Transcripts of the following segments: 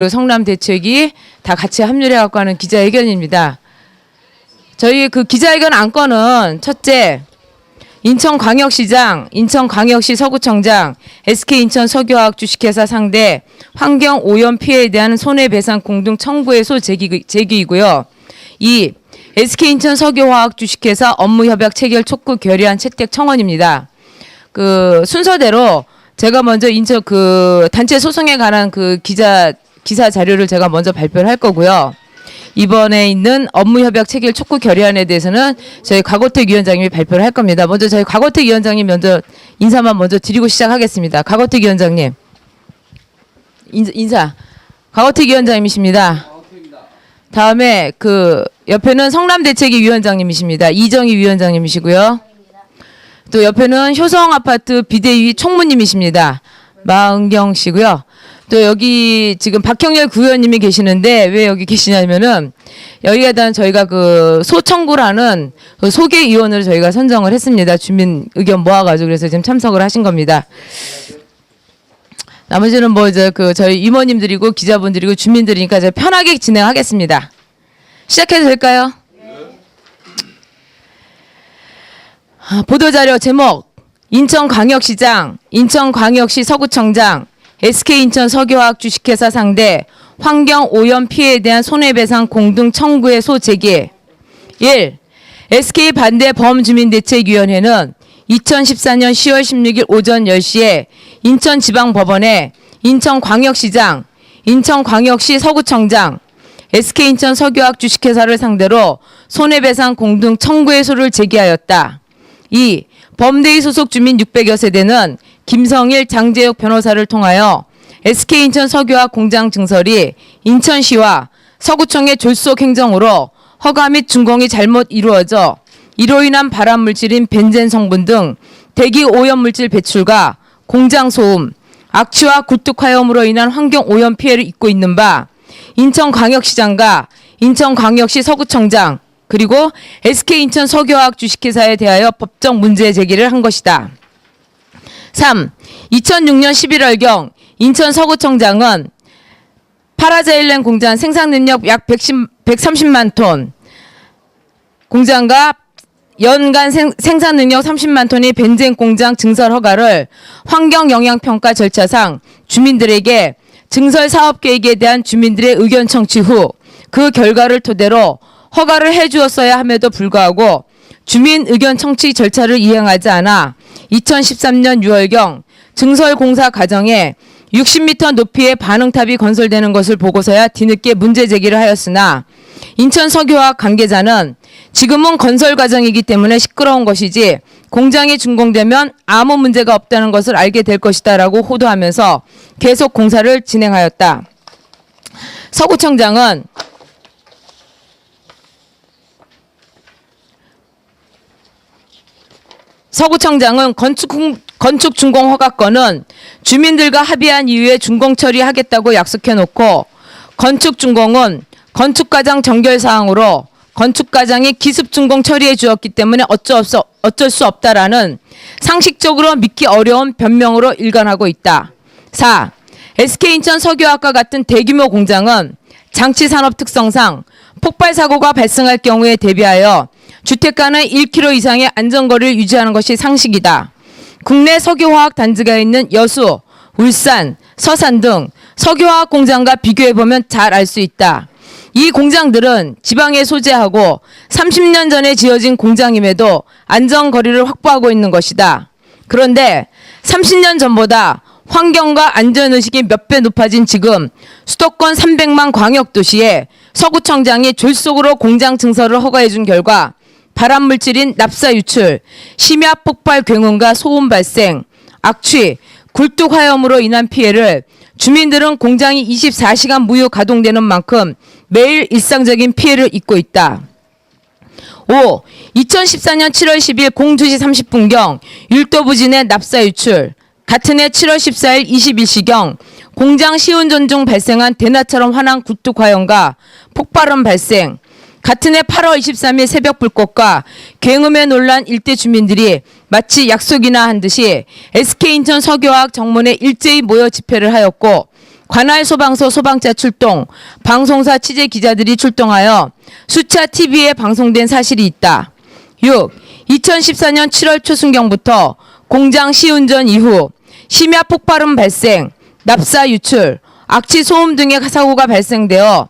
성남 대책이 다 같이 합류해 갖고 하는 기자회견입니다. 저희 그 기자회견 안건은 첫째, 인천광역시장, 인천광역시 서구청장, SK인천 석유화학 주식회사 상대 환경오염 피해에 대한 손해배상 공동 청구해소 제기이고요. 2. SK인천 석유화학 주식회사 업무협약 체결 촉구 결의안 채택 청원입니다. 그 순서대로 제가 먼저 인천 그 단체 소송에 관한 그 기사 자료를 제가 먼저 발표를 할 거고요. 이번에 있는 업무협약 체결 촉구 결의안에 대해서는 저희 곽호택 위원장님이 발표를 할 겁니다. 먼저 저희 곽호택 위원장님 먼저 인사만 먼저 드리고 시작하겠습니다. 곽호택 위원장님. 인사. 곽호택 위원장님이십니다. 다음에 그 옆에는 성남대책위 위원장님이십니다. 이정희 위원장님이시고요. 또 옆에는 효성아파트 비대위 총무님이십니다. 마은경 씨고요. 또 여기 지금 박형렬 구의원님이 계시는데 왜 여기 계시냐면은 여기가 단 저희가 그 소청구를 하는 그 소개위원을 저희가 선정을 했습니다. 주민 의견 모아가지고 그래서 지금 참석을 하신 겁니다. 나머지는 뭐 이제 그 저희 임원님들이고 기자분들이고 주민들이니까 제가 편하게 진행하겠습니다. 시작해도 될까요? 보도자료 제목 인천광역시장, 인천광역시 서구청장, SK인천 석유화학 주식회사 상대 환경오염 피해에 대한 손해배상 공동 청구해소 제기. 1. SK 반대 범주민대책위원회는 2014년 10월 16일 오전 10시에 인천지방법원에 인천광역시장, 인천광역시 서구청장, SK인천 석유화학 주식회사를 상대로 손해배상 공동 청구해소를 제기하였다. 2. 범대의 소속 주민 600여 세대는 김성일, 장재욱 변호사를 통하여 SK인천 석유화학 공장 증설이 인천시와 서구청의 졸속 행정으로 허가 및 준공이 잘못 이루어져 이로 인한 발암물질인 벤젠 성분 등 대기 오염물질 배출과 공장 소음, 악취와 굴뚝화염으로 인한 환경오염 피해를 입고 있는 바 인천광역시장과 인천광역시 서구청장 그리고 SK인천 석유화학 주식회사에 대하여 법적 문제 제기를 한 것이다. 3. 2006년 11월경 인천 서구청장은 파라자일렌 공장 생산능력 약 130만 톤 공장과 연간 생산능력 30만 톤의 벤젠 공장 증설 허가를 환경영향평가 절차상 주민들에게 증설 사업 계획에 대한 주민들의 의견 청취 후 그 결과를 토대로 허가를 해주었어야 함에도 불구하고 주민 의견 청취 절차를 이행하지 않아 2013년 6월경 증설 공사 과정에 60m 높이의 반응탑이 건설되는 것을 보고서야 뒤늦게 문제 제기를 하였으나 인천 석유화학 관계자는 지금은 건설 과정이기 때문에 시끄러운 것이지 공장이 준공되면 아무 문제가 없다는 것을 알게 될 것이다 라고 호도하면서 계속 공사를 진행하였다. 서구청장은 건축 준공 허가권은 주민들과 합의한 이후에 준공 처리하겠다고 약속해놓고 건축 준공은 건축과장 정결사항으로 건축과장이 기습 준공 처리해 주었기 때문에 어쩔 수 없다라는 상식적으로 믿기 어려운 변명으로 일관하고 있다. 4. SK인천 석유화학과 같은 대규모 공장은 장치산업 특성상 폭발 사고가 발생할 경우에 대비하여 주택가는 1km 이상의 안전거리를 유지하는 것이 상식이다. 국내 석유화학 단지가 있는 여수, 울산, 서산 등 석유화학 공장과 비교해보면 잘 알 수 있다. 이 공장들은 지방에 소재하고 30년 전에 지어진 공장임에도 안전거리를 확보하고 있는 것이다. 그런데 30년 전보다 환경과 안전의식이 몇 배 높아진 지금 수도권 300만 광역도시에 서구청장이 졸속으로 공장 증설을 허가해준 결과 발암물질인 납사 유출, 심야 폭발 굉음과 소음 발생, 악취, 굴뚝화염으로 인한 피해를 주민들은 공장이 24시간 무휴 가동되는 만큼 매일 일상적인 피해를 입고 있다. 5. 2014년 7월 10일 02시 30분경 율도 부진의 납사 유출, 같은 해 7월 14일 21시경 공장 시운전 중 발생한 대나처럼 환한 굴뚝화염과 폭발음 발생, 같은 해 8월 23일 새벽 불꽃과 굉음에 놀란 일대 주민들이 마치 약속이나 한 듯이 SK인천 석유화학 정문에 일제히 모여 집회를 하였고 관할 소방서 소방차 출동, 방송사 취재 기자들이 출동하여 수차 TV에 방송된 사실이 있다. 6. 2014년 7월 초순경부터 공장 시운전 이후 심야 폭발음 발생, 납사 유출, 악취 소음 등의 사고가 발생되어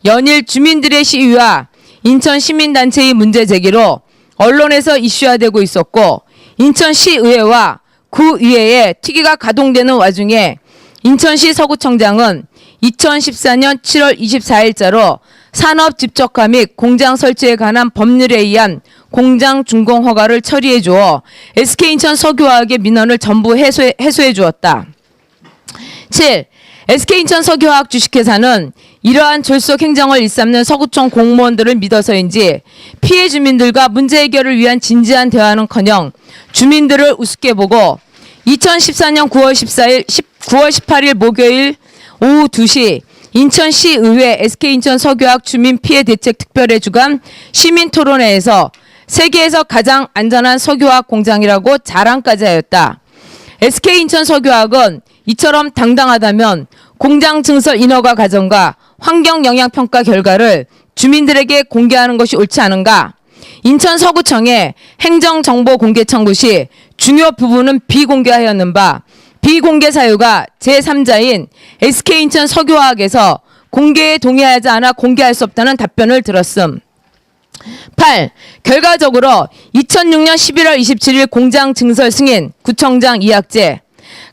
연일 주민들의 시위와 인천 시민단체의 문제 제기로 언론에서 이슈화되고 있었고, 인천시의회와 구의회에 특위가 가동되는 와중에 인천시 서구청장은 2014년 7월 24일자로 산업집적화 및 공장 설치에 관한 법률에 의한 공장 준공 허가를 처리해 주어 SK인천 석유화학의 민원을 전부 해소해 주었다. 7. SK인천 석유화학 주식회사는 이러한 졸속 행정을 일삼는 서구청 공무원들을 믿어서인지 피해 주민들과 문제 해결을 위한 진지한 대화는커녕 주민들을 우습게 보고 2014년 9월 18일 목요일 오후 2시 인천시의회 SK인천 석유화학 주민 피해 대책 특별회 주간 시민토론회에서 세계에서 가장 안전한 석유화학 공장이라고 자랑까지 하였다. SK인천 석유화학은 이처럼 당당하다면 공장 증설 인허가 과정과 환경영향평가 결과를 주민들에게 공개하는 것이 옳지 않은가? 인천 서구청의 행정정보 공개 청구 시 중요 부분은 비공개하였는 바 비공개 사유가 제3자인 SK인천 석유화학에서 공개에 동의하지 않아 공개할 수 없다는 답변을 들었음. 8. 결과적으로 2006년 11월 27일 공장 증설 승인 구청장 이학재,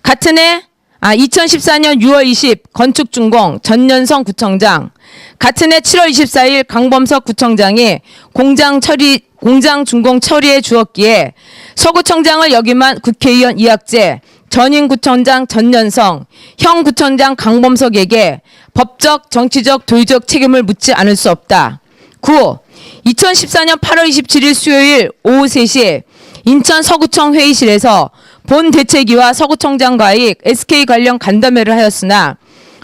같은 해 2014년 6월 20 건축준공 전년성 구청장, 같은 해 7월 24일 강범석 구청장이 공장 준공 처리해 주었기에 서구청장을 역임한 국회의원 이학재, 전임 구청장 전년성, 형 구청장 강범석에게 법적, 정치적, 도의적 책임을 묻지 않을 수 없다. 9. 2014년 8월 27일 수요일 오후 3시 인천 서구청 회의실에서 본 대책위와 서구청장과의 SK 관련 간담회를 하였으나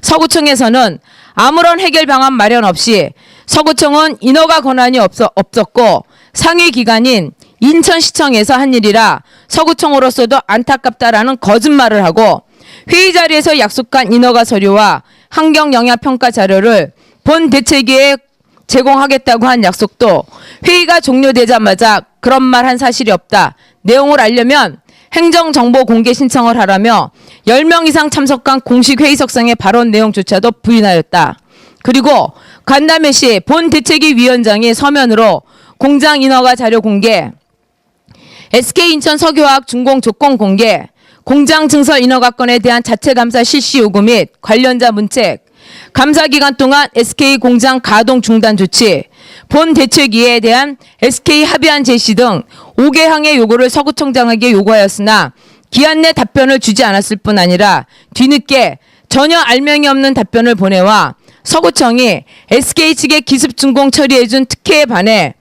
서구청에서는 아무런 해결 방안 마련 없이 서구청은 인허가 권한이 없었고 상위 기관인 인천시청에서 한 일이라 서구청으로서도 안타깝다라는 거짓말을 하고 회의 자리에서 약속한 인허가 서류와 환경영향평가 자료를 본 대책위에 제공하겠다고 한 약속도 회의가 종료되자마자 그런 말 한 사실이 없다. 내용을 알려면 행정정보 공개 신청을 하라며 10명 이상 참석한 공식 회의석상의 발언 내용조차도 부인하였다. 그리고 간담회 시 본 대책위 위원장이 서면으로 공장 인허가 자료 공개, SK인천 석유화학 준공 조건 공개, 공장 증설 인허가 건에 대한 자체 감사 실시 요구 및 관련자 문책, 감사 기간 동안 SK 공장 가동 중단 조치, 본 대책위에 대한 SK 합의안 제시 등 5개 항의 요구를 서구청장에게 요구하였으나 기한 내 답변을 주지 않았을 뿐 아니라 뒤늦게 전혀 알맹이 없는 답변을 보내와 서구청이 SK 측의 기습 준공 처리해준 특혜에 반해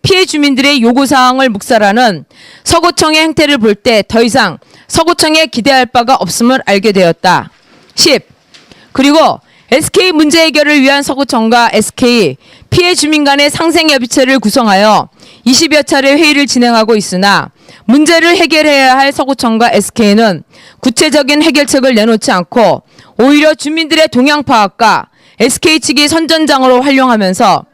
피해 주민들의 요구사항을 묵살하는 서구청의 행태를 볼 때 더 이상 서구청에 기대할 바가 없음을 알게 되었다. 10. 그리고 SK 문제 해결을 위한 서구청과 SK 피해 주민 간의 상생협의체를 구성하여 20여 차례 회의를 진행하고 있으나 문제를 해결해야 할 서구청과 SK는 구체적인 해결책을 내놓지 않고 오히려 주민들의 동향 파악과 SK 측이 선전장으로 활용하면서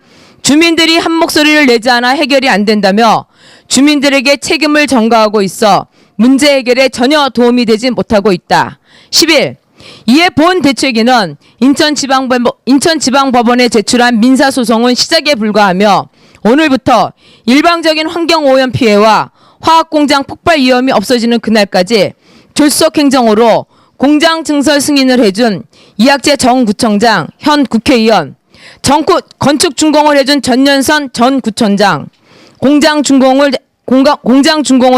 주민들이 한 목소리를 내지 않아 해결이 안 된다며 주민들에게 책임을 전가하고 있어 문제 해결에 전혀 도움이 되지 못하고 있다. 11. 이에 본 대책위는 인천지방법원에 제출한 민사소송은 시작에 불과하며 오늘부터 일방적인 환경오염 피해와 화학공장 폭발 위험이 없어지는 그날까지 졸속행정으로 공장 증설 승인을 해준 이학재 전 구청장, 현 국회의원, 건축 준공을 해준 전년선 전 구청장, 공장 준공을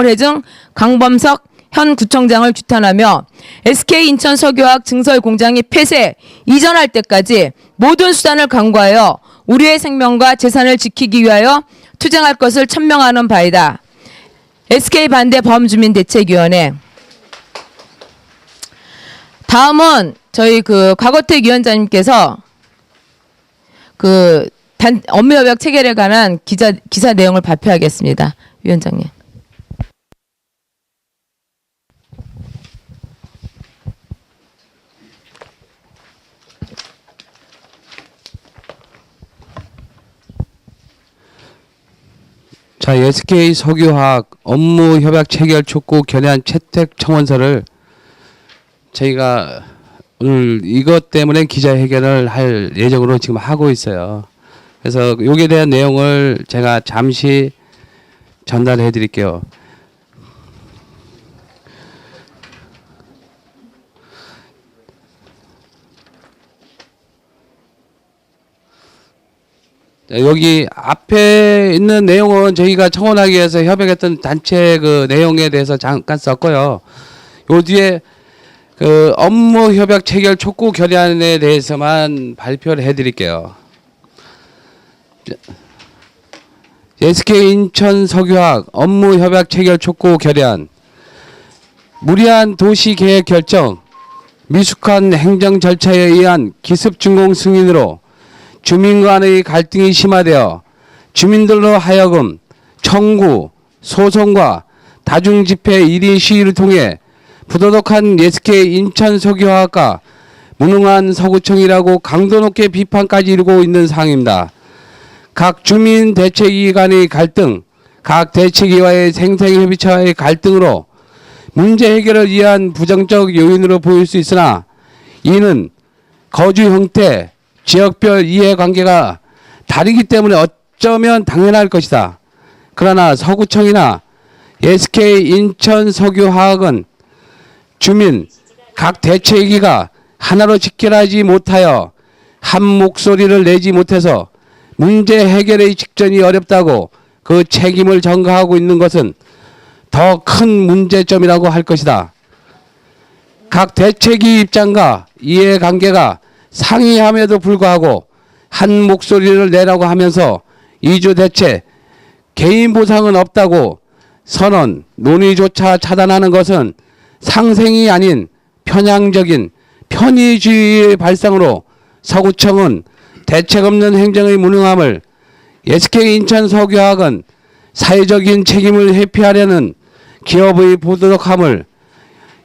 해준 강범석 현 구청장을 규탄하며 SK 인천 석유화학 증설 공장이 폐쇄 이전할 때까지 모든 수단을 강구하여 우리의 생명과 재산을 지키기 위하여 투쟁할 것을 천명하는 바이다. SK 반대 범주민대책위원회. 다음은 저희 곽어택 위원장님께서 업무협약 체결에 관한 기사 내용을 발표하겠습니다. 위원장님. 자, SK 석유화학 업무 협약 체결 촉구 결의안 채택 청원서를 저희가 오늘 이것 때문에 기자회견을 할 예정으로 지금 하고 있어요. 그래서 여기에 대한 내용을 제가 잠시 전달해 드릴게요. 여기 앞에 있는 내용은 저희가 청원하기 위해서 협약했던 단체 그 내용에 대해서 잠깐 썼고요. 요 뒤에 그 업무 협약 체결 촉구 결의안에 대해서만 발표를 해드릴게요. SK 인천 석유화학 업무 협약 체결 촉구 결의안. 무리한 도시 계획 결정, 미숙한 행정 절차에 의한 기습 준공 승인으로 주민 간의 갈등이 심화되어 주민들로 하여금 청구, 소송과 다중집회 1인 시위를 통해 부도덕한 SK 인천석유화학과 무능한 서구청이라고 강도 높게 비판까지 이루고 있는 상황입니다. 각 주민 대책위 간의 갈등, 각 대책위와의 생생협의체와의 갈등으로 문제 해결을 위한 부정적 요인으로 보일 수 있으나 이는 거주 형태, 지역별 이해관계가 다르기 때문에 어쩌면 당연할 것이다. 그러나 서구청이나 SK 인천석유화학은 주민 각 대책위가 하나로 직결하지 못하여 한 목소리를 내지 못해서 문제 해결의 직전이 어렵다고 그 책임을 전가하고 있는 것은 더 큰 문제점이라고 할 것이다. 각 대책위 입장과 이해관계가 상의함에도 불구하고 한 목소리를 내라고 하면서 이주 대책, 개인 보상은 없다고 선언, 논의조차 차단하는 것은 상생이 아닌 편향적인 편의주의의 발상으로 서구청은 대책 없는 행정의 무능함을, SK 인천석유화학은 사회적인 책임을 회피하려는 기업의 부도덕함을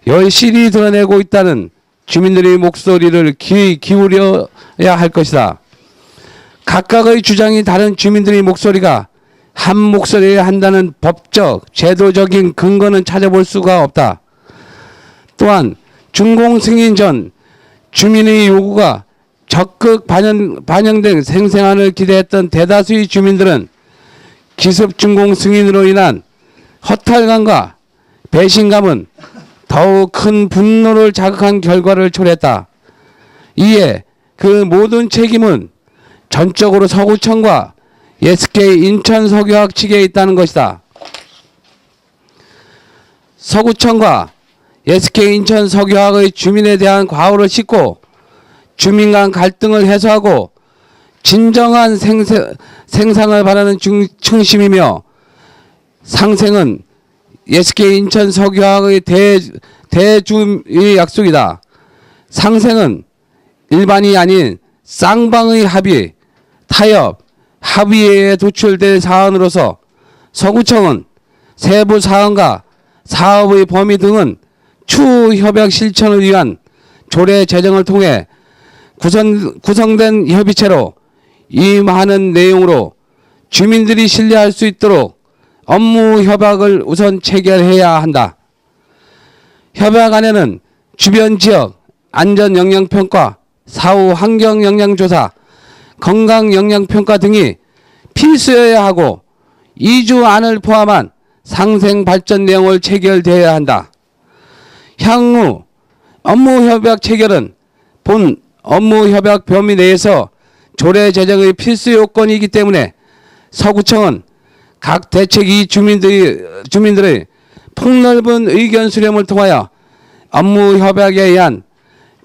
열심히 드러내고 있다는 주민들의 목소리를 귀 기울여야 할 것이다. 각각의 주장이 다른 주민들의 목소리가 한 목소리를 한다는 법적, 제도적인 근거는 찾아볼 수가 없다. 또한 준공 승인 전 주민의 요구가 적극 반영된 생생안을 기대했던 대다수의 주민들은 기습 준공 승인으로 인한 허탈감과 배신감은 더욱 큰 분노를 자극한 결과를 초래했다. 이에 그 모든 책임은 전적으로 서구청과 SK 인천석유화학 측에 있다는 것이다. 서구청과 SK 인천석유화학의 주민에 대한 과오를 씻고 주민 간 갈등을 해소하고 진정한 생상을 바라는 충심이며 상생은 SK 인천석유화학의 대주의 약속이다. 상생은 일반이 아닌 쌍방의 합의, 타협, 합의에 도출될 사안으로서 서구청은 세부 사안과 사업의 범위 등은 추후 협약 실천을 위한 조례 제정을 통해 구성된 협의체로 임하는 내용으로 주민들이 신뢰할 수 있도록 업무 협약을 우선 체결해야 한다. 협약안에는 주변 지역 안전 영향 평가, 사후 환경 영향 조사, 건강 영향 평가 등이 필수여야 하고 이주안을 포함한 상생 발전 내용을 체결되어야 한다. 향후 업무 협약 체결은 본 업무 협약 범위 내에서 조례 제정의 필수 요건이기 때문에 서구청은 각 대책위 주민들의 폭넓은 의견 수렴을 통하여 업무 협약에 의한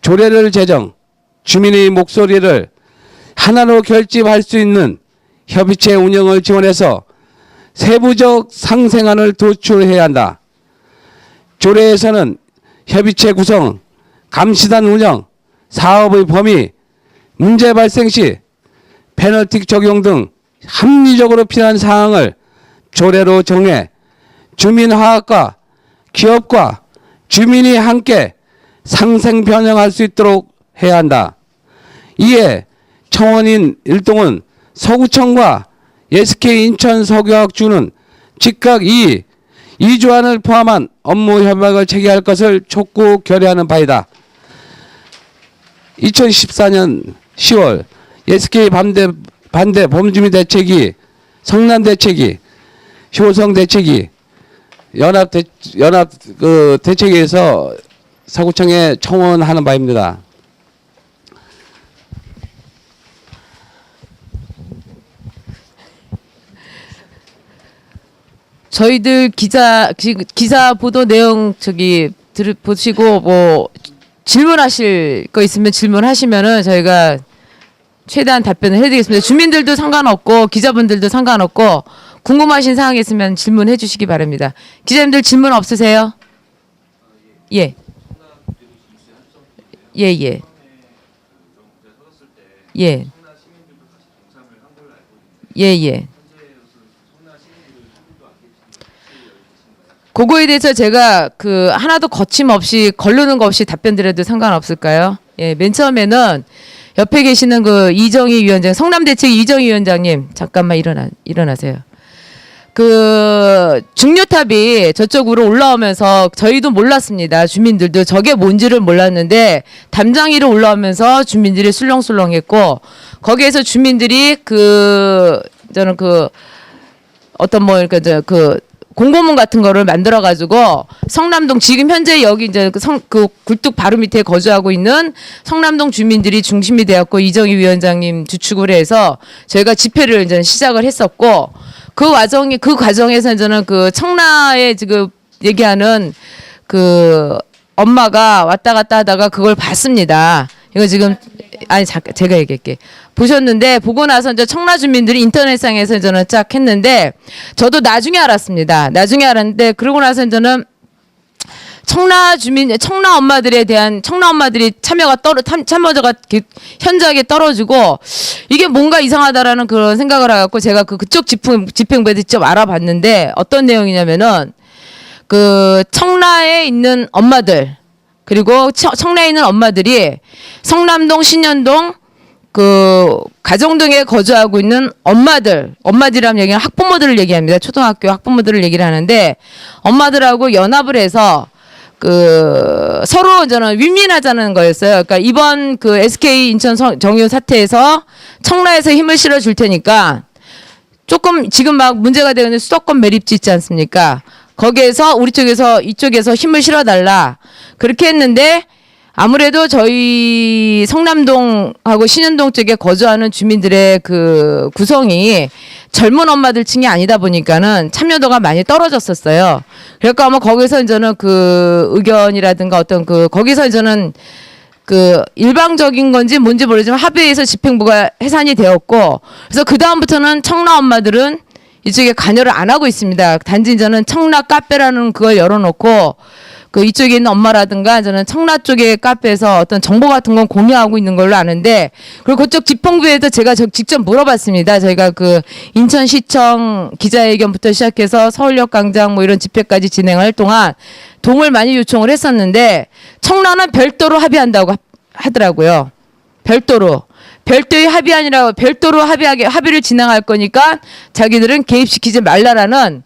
조례를 제정, 주민의 목소리를 하나로 결집할 수 있는 협의체 운영을 지원해서 세부적 상생안을 도출해야 한다. 조례에서는 협의체 구성, 감시단 운영, 사업의 범위, 문제 발생 시 페널티 적용 등 합리적으로 필요한 사항을 조례로 정해 주민화학과 기업과 주민이 함께 상생 변형할 수 있도록 해야 한다. 이에 청원인 일동은 서구청과 SK 인천석유화학주는 즉각 이 조안을 포함한 업무 협약을 체결할 것을 촉구 결의하는 바이다. 2014년 10월 SK 반대 범주민 대책위, 성남 대책위, 효성 대책위, 연합 대책위에서 사구청에 청원하는 바입니다. 저희들 기사 보도 내용 보시고 뭐 질문하실 거 있으면 질문하시면은 저희가 최대한 답변을 해드리겠습니다. 주민들도 상관없고 기자분들도 상관없고 궁금하신 사항 있으면 질문해 주시기 바랍니다. 기자님들 질문 없으세요? 예. 예, 예. 예. 예, 예. 그거에 대해서 제가 하나도 거침없이 걸르는 거 없이 답변 드려도 상관없을까요? 예, 맨 처음에는 옆에 계시는 이정희 위원장, 성남대책 이정희 위원장님, 잠깐만 일어나세요. 중류탑이 저쪽으로 올라오면서 저희도 몰랐습니다. 주민들도 저게 뭔지를 몰랐는데 담장위로 올라오면서 주민들이 술렁술렁했고 거기에서 주민들이 저는 어떤 공고문 같은 거를 만들어 가지고 성남동 지금 현재 여기 이제 굴뚝 바로 밑에 거주하고 있는 성남동 주민들이 중심이 되었고 이정희 위원장님 주축을 해서 저희가 집회를 이제 시작을 했었고 그 과정에서 저는 청라에 지금 얘기하는 엄마가 왔다 갔다 하다가 그걸 봤습니다. 이거 지금 아니 잠깐 제가 얘기할게. 보셨는데 보고 나서 이제 청라 주민들이 인터넷상에서 저는 쫙 했는데 저도 나중에 알았습니다. 나중에 알았는데 그러고 나서 저는 청라 엄마들에 대한 청라 엄마들이 참여가 현저하게 떨어지고 이게 뭔가 이상하다라는 그런 생각을 해갖고 제가 그쪽 집행부에서 직접 알아봤는데 어떤 내용이냐면은 청라에 있는 엄마들 그리고 청라에 있는 엄마들이 성남동 신현동 가정동에 거주하고 있는 엄마들이라는 얘기는 학부모들을 얘기합니다. 초등학교 학부모들을 얘기를 하는데 엄마들하고 연합을 해서 서로 저는 윈윈하자는 거였어요. 그러니까 이번 SK 인천 정유 사태에서 청라에서 힘을 실어 줄 테니까 조금 지금 막 문제가 되고 있는 수도권 매립지 있지 않습니까? 거기에서 우리 쪽에서 이쪽에서 힘을 실어달라. 그렇게 했는데 아무래도 저희 성남동하고 신현동 쪽에 거주하는 주민들의 구성이 젊은 엄마들 층이 아니다 보니까는 참여도가 많이 떨어졌었어요. 그러니까 아마 거기서 저는 의견이라든가 거기서 저는 일방적인 건지 뭔지 모르지만 합의해서 집행부가 해산이 되었고 그래서 그다음부터는 청라 엄마들은 이쪽에 관여를 안 하고 있습니다. 단지 저는 청라 카페라는 그걸 열어놓고 이쪽에 있는 엄마라든가 저는 청라 쪽의 카페에서 어떤 정보 같은 건 공유하고 있는 걸로 아는데 그리고 그쪽 집행부에도 제가 직접 물어봤습니다. 저희가 인천시청 기자회견부터 시작해서 서울역 광장 이런 집회까지 진행할 동안 도움을 많이 요청을 했었는데 청라는 별도로 합의한다고 하더라고요. 별도의 합의 아니라 별도로 합의를 진행할 거니까 자기들은 개입시키지 말라라는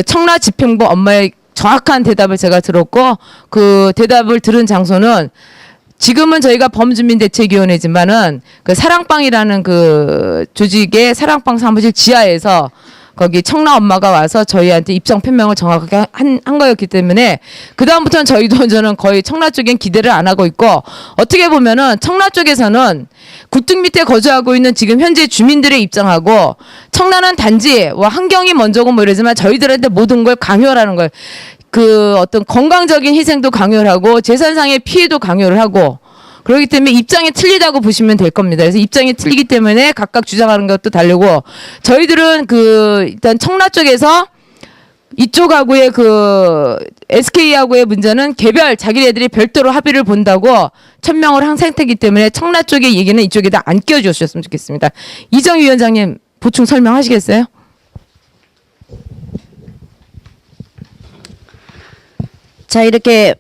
청라 집행부 엄마의 정확한 대답을 제가 들었고 그 대답을 들은 장소는 지금은 저희가 범주민대책위원회지만은 사랑방이라는 조직의 사랑방 사무실 지하에서 거기 청라 엄마가 와서 저희한테 입장 표명을 정확하게 한 거였기 때문에 그다음부터는 저는 거의 청라 쪽엔 기대를 안 하고 있고 어떻게 보면은 청라 쪽에서는 굴뚝 밑에 거주하고 있는 지금 현재 주민들의 입장하고 청라는 단지 환경이 먼저고 이러지만 저희들한테 모든 걸 강요하라는 걸 어떤 건강적인 희생도 강요를 하고 재산상의 피해도 강요를 하고 그렇기 때문에 입장이 틀리다고 보시면 될 겁니다. 그래서 입장이 틀리기 때문에 각각 주장하는 것도 다르고 저희들은 일단 청라 쪽에서 이쪽하고의 SK하고의 문제는 자기네들이 별도로 합의를 본다고 천명을 한 상태이기 때문에 청라 쪽의 얘기는 이쪽에다 안 끼워주셨으면 좋겠습니다. 이정희 위원장님 보충 설명하시겠어요? 자, 이렇게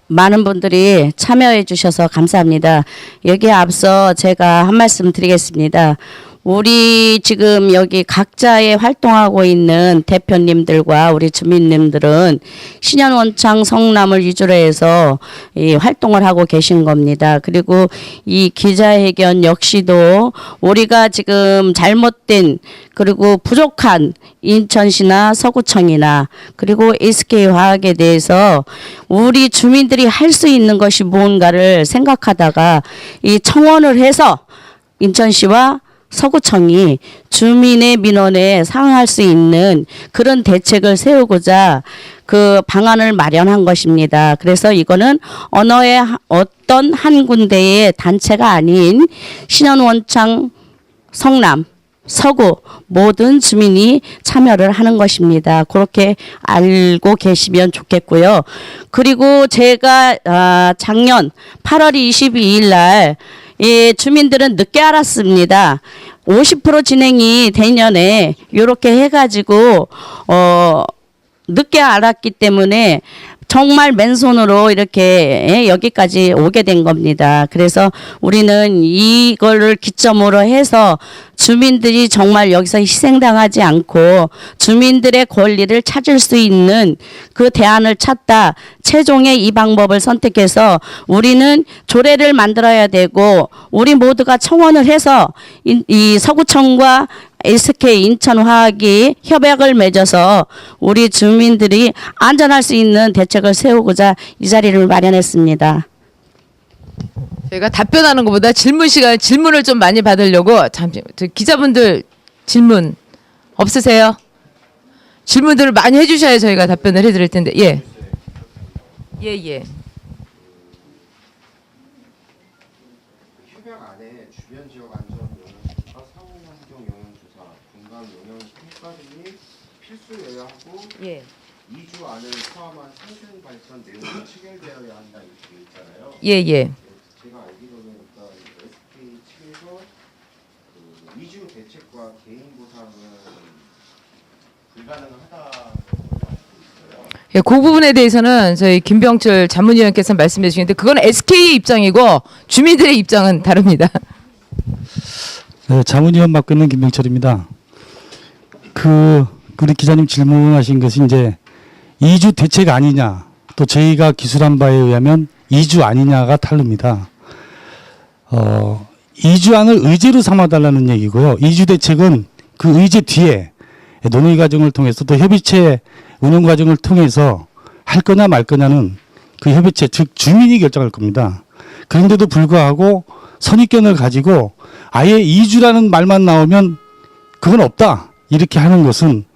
많은 분들이 참여해 주셔서 감사합니다. 여기에 앞서 제가 한 말씀 드리겠습니다. 우리 지금 여기 각자의 활동하고 있는 대표님들과 우리 주민님들은 신현원창 성남을 위주로 해서 이 활동을 하고 계신 겁니다. 그리고 이 기자회견 역시도 우리가 지금 잘못된 그리고 부족한 인천시나 서구청이나 그리고 SK화학에 대해서 우리 주민들이 할 수 있는 것이 무언가를 생각하다가 이 청원을 해서 인천시와 서구청이 주민의 민원에 상응할 수 있는 그런 대책을 세우고자 그 방안을 마련한 것입니다. 그래서 이거는 어떤 한 군데의 단체가 아닌 신현원창 성남 서구 모든 주민이 참여를 하는 것입니다. 그렇게 알고 계시면 좋겠고요. 그리고 제가 작년 8월 22일 날 주민들은 늦게 알았습니다. 50% 진행이 내년에 이렇게 해가지고 늦게 알았기 때문에 정말 맨손으로 이렇게 여기까지 오게 된 겁니다. 그래서 우리는 이거를 기점으로 해서 주민들이 정말 여기서 희생당하지 않고 주민들의 권리를 찾을 수 있는 그 대안을 찾다 최종의 이 방법을 선택해서 우리는 조례를 만들어야 되고 우리 모두가 청원을 해서 이 서구청과 SK 인천화학이 협약을 맺어서 우리 주민들이 안전할 수 있는 대책을 세우고자 이 자리를 마련했습니다. 저희가 답변하는 것보다 질문을 좀 많이 받으려고 잠시 기자분들 질문 없으세요? 질문들을 많이 해주셔야 저희가 답변을 해드릴 텐데 예. 예. 협약 안에 주변 지역 안전 영향조사, 사후 환경 영향조사, 공간 영향 평가 등이 필수여야 하고 예. 2주 안을 포함한 상생 발전 내용이 체결되어야 한다 이렇게 돼 있잖아요. 예. 제가 알기로는 일단 SK 측에서 그 2주 대책과 개인 보상은 불가능하다고 알고 있어요. 예, 그 부분에 대해서는 저희 김병철 자문위원께서 말씀해 주시는데 그건 SK의 입장이고 주민들의 입장은 다릅니다. 네, 자문위원 맡고 있는 김병철입니다. 우리 기자님 질문하신 것이 이제 2주 대책 아니냐, 또 저희가 기술한 바에 의하면 2주 아니냐가 다릅니다. 2주 안을 의제로 삼아달라는 얘기고요. 2주 대책은 그 의제 뒤에 논의 과정을 통해서 또 협의체 운영 과정을 통해서 할 거냐 말 거냐는 그 협의체 즉 주민이 결정할 겁니다. 그런데도 불구하고 선입견을 가지고 아예 2주라는 말만 나오면 그건 없다 이렇게 하는 것은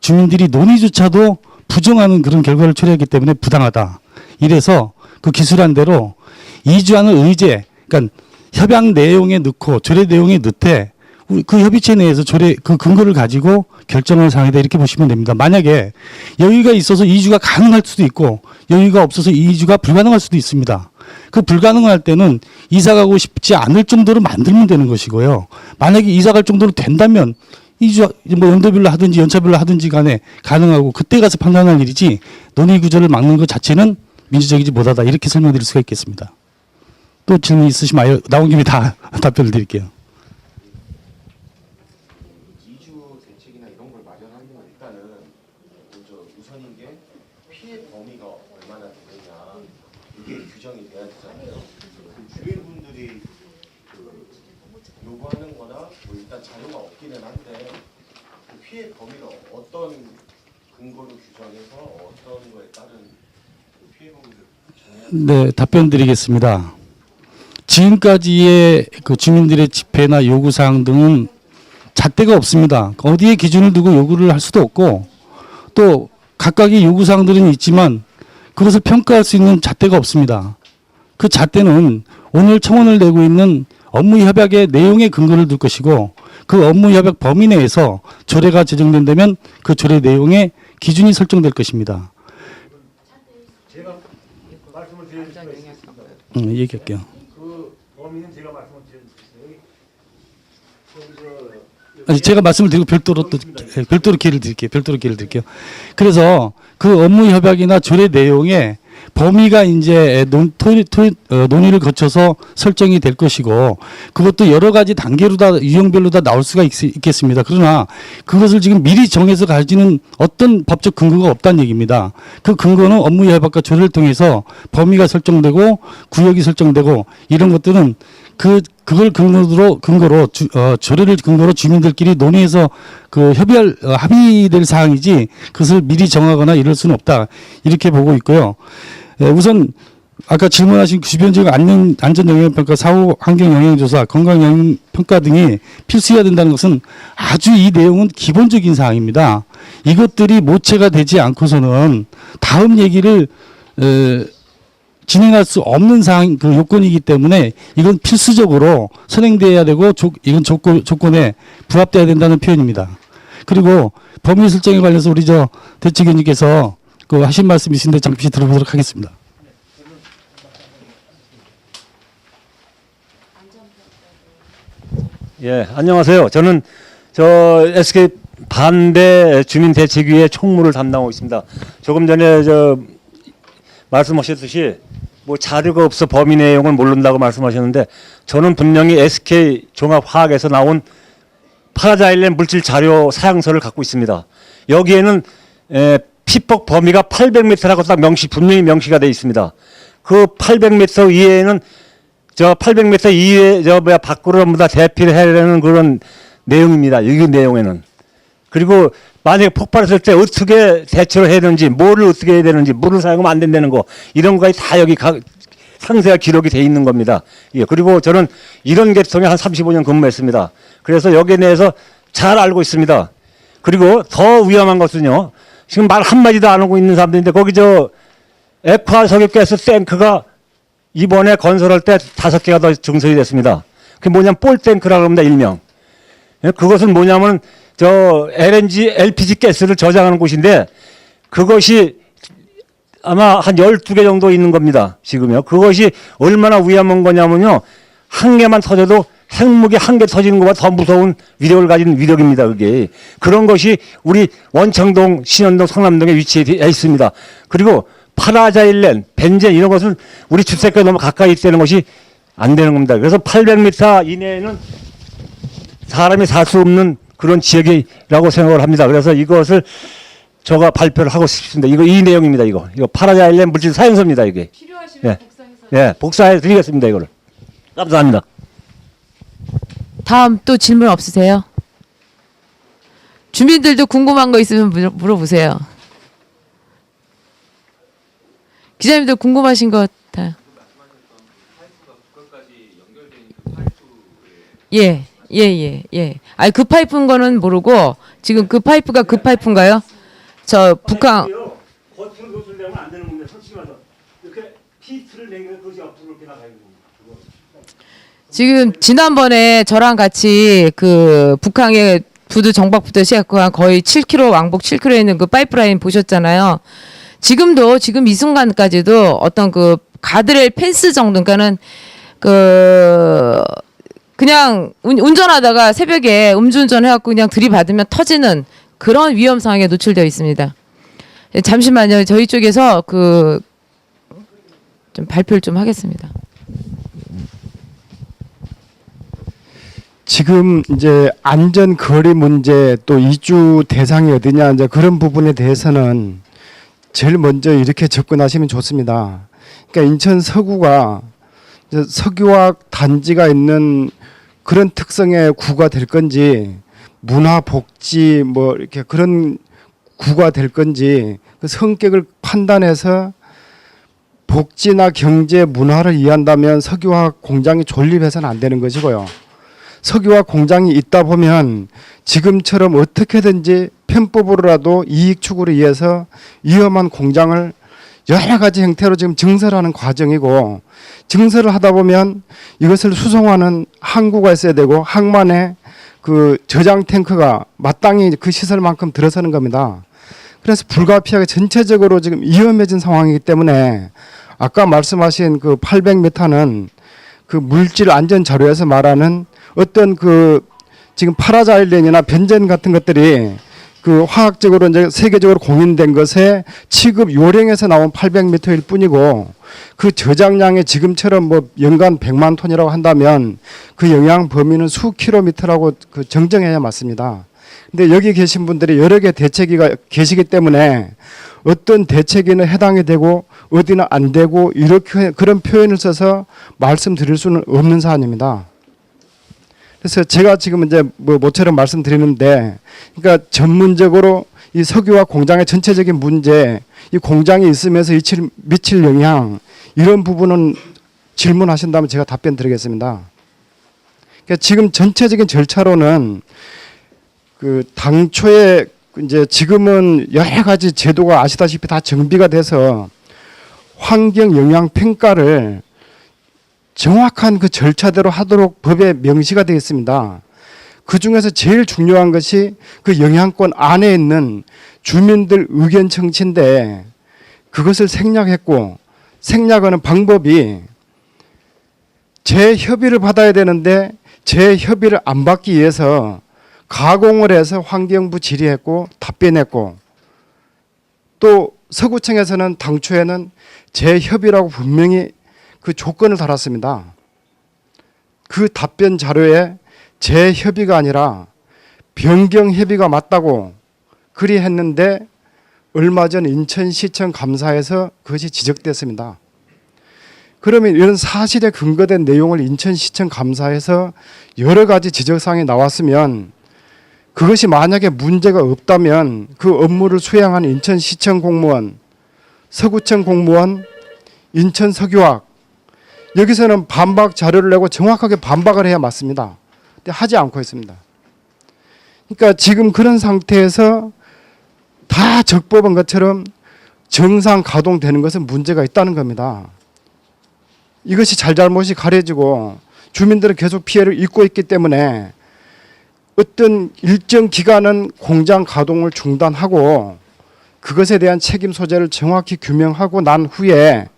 주민들이 논의조차도 부정하는 그런 결과를 초래했기 때문에 부당하다. 이래서 그 기술한 대로 2주 안을 의제, 그러니까 협약 내용에 넣고 조례 내용에 넣되 그 협의체 내에서 조례 그 근거를 가지고 결정을 사항이다 이렇게 보시면 됩니다. 만약에 여유가 있어서 2주가 가능할 수도 있고 여유가 없어서 2주가 불가능할 수도 있습니다. 그 불가능할 때는 이사 가고 싶지 않을 정도로 만들면 되는 것이고요. 만약에 이사 갈 정도로 된다면 2주 뭐 연도별로 하든지 연차별로 하든지 간에 가능하고 그때 가서 판단할 일이지 논의 구조를 막는 것 자체는 민주적이지 못하다 이렇게 설명드릴 수가 있겠습니다. 또 질문 있으시면 나온 김에 다 답변을 드릴게요. 2주 대책이나 이런 걸 마련하면 일단은 먼저 우선인 게 피해 범위가 얼마나 되느냐 이게 규정이 돼야 되잖아요. 그 주민분들이 요구하는 거나 뭐 일단 자료가 없기는 한데 그 피해 범위가 어떤 근거로 규정해서 어떤 거에 따른 그 피해 범위를 정해야 네, 답변 드리겠습니다. 지금까지의 그 주민들의 집회나 요구사항 등은 잣대가 없습니다. 어디에 기준을 두고 요구를 할 수도 없고 또 각각의 요구사항들은 있지만 그것을 평가할 수 있는 잣대가 없습니다. 그 잣대는 오늘 청원을 내고 있는 업무협약의 내용에 근거를 둘 것이고 그 업무협약 범위 내에서 조례가 제정된다면 그 조례 내용에 기준이 설정될 것입니다. 제가 말씀을 드릴 수가 있습니다. 얘기할게요. 그 범위는 제가 말씀을 드릴 수 있어요. 아니, 제가 말씀을 드리고 별도로 기회를 드릴게요. 그래서 그 업무협약이나 조례 내용에 범위가 이제 논의를 거쳐서 설정이 될 것이고 그것도 여러 가지 단계로 다 유형별로 다 나올 수가 있겠습니다. 그러나 그것을 지금 미리 정해서 가지는 어떤 법적 근거가 없다는 얘기입니다. 그 근거는 업무 협약과 조례를 통해서 범위가 설정되고 구역이 설정되고 이런 것들은 그걸 근거로 조례를 근거로 주민들끼리 논의해서 그 합의될 사항이지 그것을 미리 정하거나 이럴 수는 없다 이렇게 보고 있고요. 우선 아까 질문하신 주변지역 안전 영향 평가, 사후 환경 영향 조사, 건강 영향 평가 등이 필수해야 된다는 것은 아주 이 내용은 기본적인 사항입니다. 이것들이 모체가 되지 않고서는 다음 얘기를 진행할 수 없는 사항, 그 요건이기 때문에 이건 필수적으로 선행돼야 되고 이건 조건에 부합돼야 된다는 표현입니다. 그리고 범위 설정에 관련해서 우리 대책위원님께서 그 하신 말씀 있으신데 잠시 들어보도록 하겠습니다. 예, 안녕하세요. 저는 SK 반대 주민대책위의 총무를 담당하고 있습니다. 조금 전에 말씀하셨듯이 뭐 자료가 없어 범위 내용을 모른다고 말씀하셨는데 저는 분명히 SK 종합화학에서 나온 파라자일렌 물질 자료 사양서를 갖고 있습니다. 여기에는 피폭 범위가 800m라고 딱 분명히 명시가 되어 있습니다. 그 800m 이외에는 800m 이외 밖으로 다 대피를 해야 되는 그런 내용입니다. 이 내용에는. 그리고 만약에 폭발했을 때 어떻게 대처를 해야 되는지, 뭐를 어떻게 해야 되는지, 물을 사용하면 안 된다는 거, 이런 거까지 다 여기 상세하게 기록이 돼 있는 겁니다. 예, 그리고 저는 이런 계통에 한 35년 근무했습니다. 그래서 여기에 대해서 잘 알고 있습니다. 그리고 더 위험한 것은요, 지금 말 한마디도 안 하고 있는 사람들인데, 거기 액화 석유가스 탱크가 이번에 건설할 때 5개가 더 증설이 됐습니다. 그게 뭐냐면 볼탱크라고 합니다, 일명. 예, 그것은 뭐냐면 LNG, LPG 가스를 저장하는 곳인데 그것이 아마 한 12개 정도 있는 겁니다. 지금요. 그것이 얼마나 위험한 거냐면요. 한 개만 터져도 핵무기 한 개 터지는 것보다 더 무서운 위력을 가진 위력입니다. 그게. 그런 것이 우리 원청동, 신현동, 성남동에 위치해 있습니다. 그리고 파라자일렌, 벤젠 이런 것은 우리 주택가에 너무 가까이 있다는 것이 안 되는 겁니다. 그래서 800m 이내에는 사람이 살 수 없는 그런 지역이라고 생각을 합니다. 그래서 이것을 제가 발표를 하고 싶습니다. 이 내용입니다. 이거 파라자일렌 물질 사용서입니다. 이게. 필요하시면 복사해서. 예, 복사해 드리겠습니다. 이거를. 감사합니다. 다음 또 질문 없으세요? 주민들도 궁금한 거 있으면 물어보세요. 기자님들 궁금하신 거 다. 예. 아니 그 파이프인 거는 모르고 지금 그 파이프가 그 파이프인가요? 북한 겉으로 노출되면 안 되는 겁니다. 솔직히 말해서 이렇게 피트를 내면 그것이 앞으로 이렇게 나가는 겁니다. 지금 지난번에 저랑 같이 그 북한의 부두 정박부터 시작한 거의 7km 왕복 7km에 있는 그 파이프라인 보셨잖아요. 지금도 지금 이 순간까지도 어떤 그 가드레일 펜스 정도 그러니까는 그냥 운전하다가 새벽에 음주운전 해갖고 그냥 들이받으면 터지는 그런 위험 상황에 노출되어 있습니다. 잠시만요. 저희 쪽에서 좀 발표를 좀 하겠습니다. 지금 이제 안전 거리 문제 또 이주 대상이 어디냐 이제 그런 부분에 대해서는 제일 먼저 이렇게 접근하시면 좋습니다. 그러니까 인천 서구가 이제 석유화학 단지가 있는 그런 특성의 구가 될 건지 문화 복지 뭐 이렇게 그런 구가 될 건지 그 성격을 판단해서 복지나 경제 문화를 이해한다면 석유화학 공장이 존립해서는 안 되는 것이고요. 석유화학 공장이 있다 보면 지금처럼 어떻게든지 편법으로라도 이익 추구를 위해서 위험한 공장을 여러 가지 형태로 지금 증설하는 과정이고 증설을 하다 보면 이것을 수송하는 항구가 있어야 되고 항만에 그 저장 탱크가 마땅히 그 시설만큼 들어서는 겁니다. 그래서 불가피하게 전체적으로 지금 위험해진 상황이기 때문에 아까 말씀하신 그 800m는 그 물질 안전 자료에서 말하는 어떤 그 지금 파라자일렌이나 벤젠 같은 것들이 그 화학적으로 이제 세계적으로 공인된 것에 취급 요령에서 나온 800m일 뿐이고 그 저장량이 지금처럼 뭐 연간 100만 톤이라고 한다면 그 영향 범위는 수 킬로미터라고 그 정정해야 맞습니다. 근데 여기 계신 분들이 여러 개 대책위가 계시기 때문에 어떤 대책위는 해당이 되고 어디는 안 되고 이렇게 그런 표현을 써서 말씀드릴 수는 없는 사안입니다. 그래서 제가 지금 이제 뭐 모처럼 말씀드리는데, 그러니까 전문적으로 이 석유화 공장의 전체적인 문제, 이 공장이 있으면서 미칠 영향 이런 부분은 질문하신다면 제가 답변 드리겠습니다. 그러니까 지금 전체적인 절차로는 그 당초에 이제 지금은 여러 가지 제도가 아시다시피 다 정비가 돼서 환경 영향 평가를 정확한 그 절차대로 하도록 법에 명시가 되어 있습니다. 그 중에서 제일 중요한 것이 그 영향권 안에 있는 주민들 의견 청취인데 그것을 생략했고 생략하는 방법이 재협의를 받아야 되는데 재협의를 안 받기 위해서 가공을 해서 환경부 질의했고 답변했고 또 서구청에서는 당초에는 재협의라고 분명히 그 조건을 달았습니다. 그 답변 자료에 재협의가 아니라 변경협의가 맞다고 그리 했는데 얼마 전 인천시청 감사에서 그것이 지적됐습니다. 그러면 이런 사실에 근거된 내용을 인천시청 감사에서 여러 가지 지적사항이 나왔으면 그것이 만약에 문제가 없다면 그 업무를 수행한 인천시청 공무원, 서구청 공무원, 인천석유학 여기서는 반박 자료를 내고 정확하게 반박을 해야 맞습니다. 근데 하지 않고 있습니다. 그러니까 지금 그런 상태에서 다 적법한 것처럼 정상 가동되는 것은 문제가 있다는 겁니다. 이것이 잘잘못이 가려지고 주민들은 계속 피해를 입고 있기 때문에 어떤 일정 기간은 공장 가동을 중단하고 그것에 대한 책임 소재를 정확히 규명하고 난 후에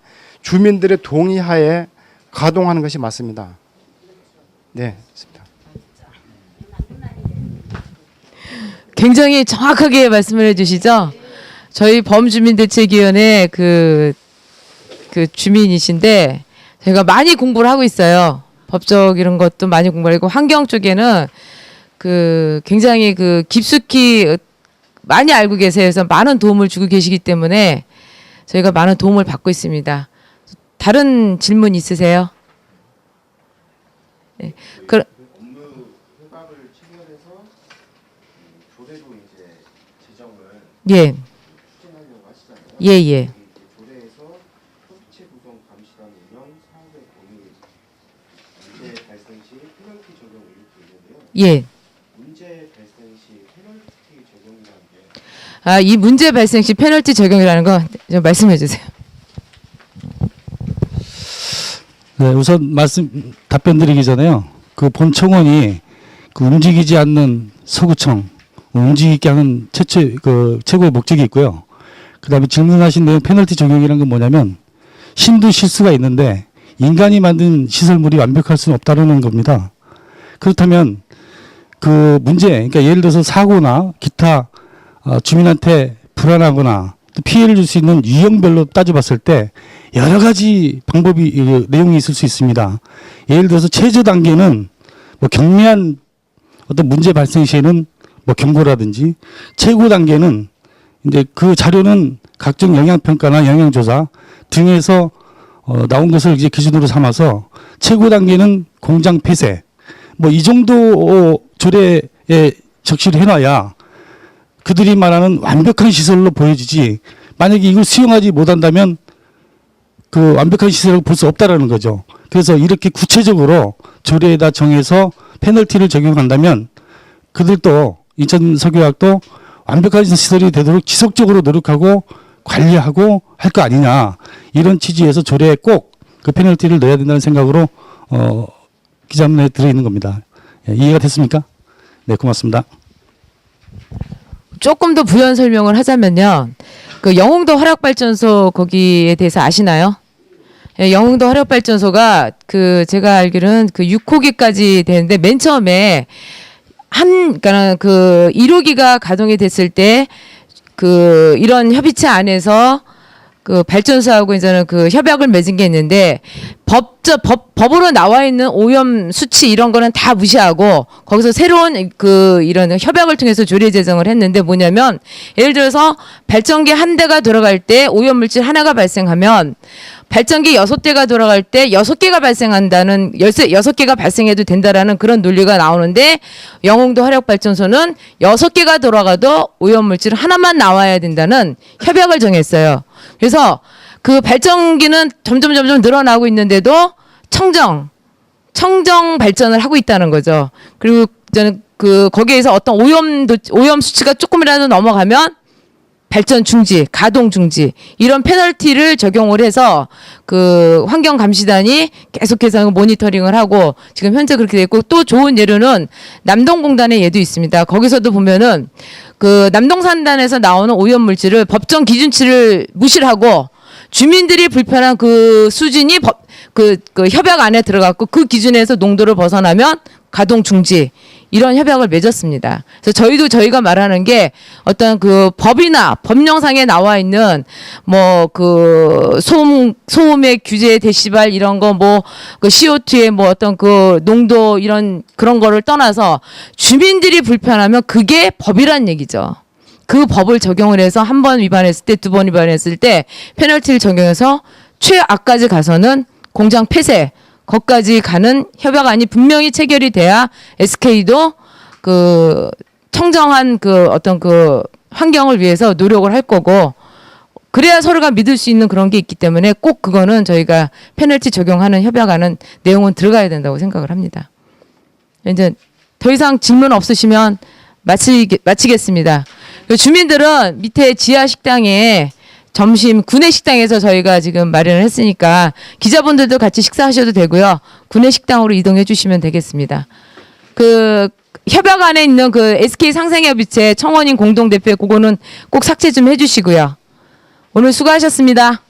주민들의 동의하에 가동하는 것이 맞습니다. 네, 맞습니다. 굉장히 정확하게 말씀을 해주시죠. 저희 범주민대책위원회 그 주민이신데 제가 많이 공부를 하고 있어요. 법적 이런 것도 많이 공부를 하고 환경 쪽에는 그 굉장히 그 깊숙이 많이 알고 계세요. 그래서 많은 도움을 주고 계시기 때문에 저희가 많은 도움을 받고 있습니다. 다른 질문 있으세요? 네. 업무 효과를 체결해서 조례로 이제 제정을 예, 추진하려고 하시잖아요. 예, 예. 조례에서 협의체 구성 감시단 운영 사업의 범위 문제 발생 시 페널티 적용 이렇게 있는데요. 예. 문제 발생 시 페널티 적용이라는 게 아, 이 문제 발생 시 페널티 적용이라는 거 좀 말씀해 주세요. 네, 우선 답변 드리기 전에요. 그 본청원이 그 움직이지 않는 서구청, 움직이게 하는 최고의 목적이 있고요. 그 다음에 질문하신 내용 페널티 적용이라는 건 뭐냐면 신도 실수가 있는데 인간이 만든 시설물이 완벽할 수는 없다는 겁니다. 그렇다면 그 문제, 그러니까 예를 들어서 사고나 기타 주민한테 불안하거나 또 피해를 줄 수 있는 유형별로 따져봤을 때 여러 가지 방법이 내용이 있을 수 있습니다. 예를 들어서 최저 단계는 뭐 경미한 어떤 문제 발생 시에는 뭐 경고라든지 최고 단계는 이제 그 자료는 각종 영향 평가나 영향 조사 등에서 나온 것을 이제 기준으로 삼아서 최고 단계는 공장 폐쇄 뭐 이 정도 조례에 적시를 해놔야 그들이 말하는 완벽한 시설로 보여지지 만약에 이걸 수용하지 못한다면 그 완벽한 시설을 볼 수 없다라는 거죠. 그래서 이렇게 구체적으로 조례에다 정해서 페널티를 적용한다면 그들도 인천석유화학도 완벽한 시설이 되도록 지속적으로 노력하고 관리하고 할 거 아니냐 이런 취지에서 조례에 꼭 그 페널티를 넣어야 된다는 생각으로 기자문에 들어있는 겁니다. 예, 이해가 됐습니까? 네, 고맙습니다. 조금 더 부연 설명을 하자면요. 그 영흥도 화력발전소 거기에 대해서 아시나요? 예, 영흥도 화력발전소가 그 제가 알기로는 그 6호기까지 되는데 맨 처음에 그러니까 그 1호기가 가동이 됐을 때 그 이런 협의체 안에서 그 발전소하고 이제는 그 협약을 맺은 게 있는데 법으로 나와 있는 오염 수치 이런 거는 다 무시하고 거기서 새로운 그 이런 협약을 통해서 조례 제정을 했는데 뭐냐면 예를 들어서 발전기 한 대가 돌아갈 때 오염 물질 하나가 발생하면 발전기 6대가 돌아갈 때 6개가 발생한다는 6개가 발생해도 된다라는 그런 논리가 나오는데 영흥도 화력발전소는 6개가 돌아가도 오염 물질 하나만 나와야 된다는 협약을 정했어요. 그래서 그 발전기는 점점 늘어나고 있는데도 청정 발전을 하고 있다는 거죠. 그리고 저는 그 거기에서 어떤 오염 수치가 조금이라도 넘어가면 발전 중지, 가동 중지 이런 페널티를 적용을 해서 그 환경감시단이 계속해서 모니터링을 하고 지금 현재 그렇게 됐고 또 좋은 예로는 남동공단의 예도 있습니다. 거기서도 보면은 그 남동산단에서 나오는 오염 물질을 법정 기준치를 무시를 하고 주민들이 불편한 그 수준이 그 협약 안에 들어갔고 그 기준에서 농도를 벗어나면 가동 중지 이런 협약을 맺었습니다. 그래서 저희가 말하는 게 어떤 그 법이나 법령상에 나와 있는 뭐 그 소음의 규제 데시벨 이런 거 뭐 그 CO2의 뭐 어떤 그 농도 이런 그런 거를 떠나서 주민들이 불편하면 그게 법이란 얘기죠. 그 법을 적용을 해서 한 번 위반했을 때, 2번 위반했을 때 페널티를 적용해서 최악까지 가서는 공장 폐쇄 거기까지 가는 협약안이 분명히 체결이 돼야 SK도 그 청정한 그 어떤 그 환경을 위해서 노력을 할 거고 그래야 서로가 믿을 수 있는 그런 게 있기 때문에 꼭 그거는 저희가 페널티 적용하는 협약안은 내용은 들어가야 된다고 생각을 합니다. 이제 더 이상 질문 없으시면 마치겠습니다. 주민들은 밑에 지하 식당에 점심 구내식당에서 저희가 지금 마련을 했으니까 기자분들도 같이 식사하셔도 되고요. 구내식당으로 이동해 주시면 되겠습니다. 그 협약 안에 있는 그 SK 상생협의체 청원인 공동대표 그거는 꼭 삭제 좀 해주시고요. 오늘 수고하셨습니다.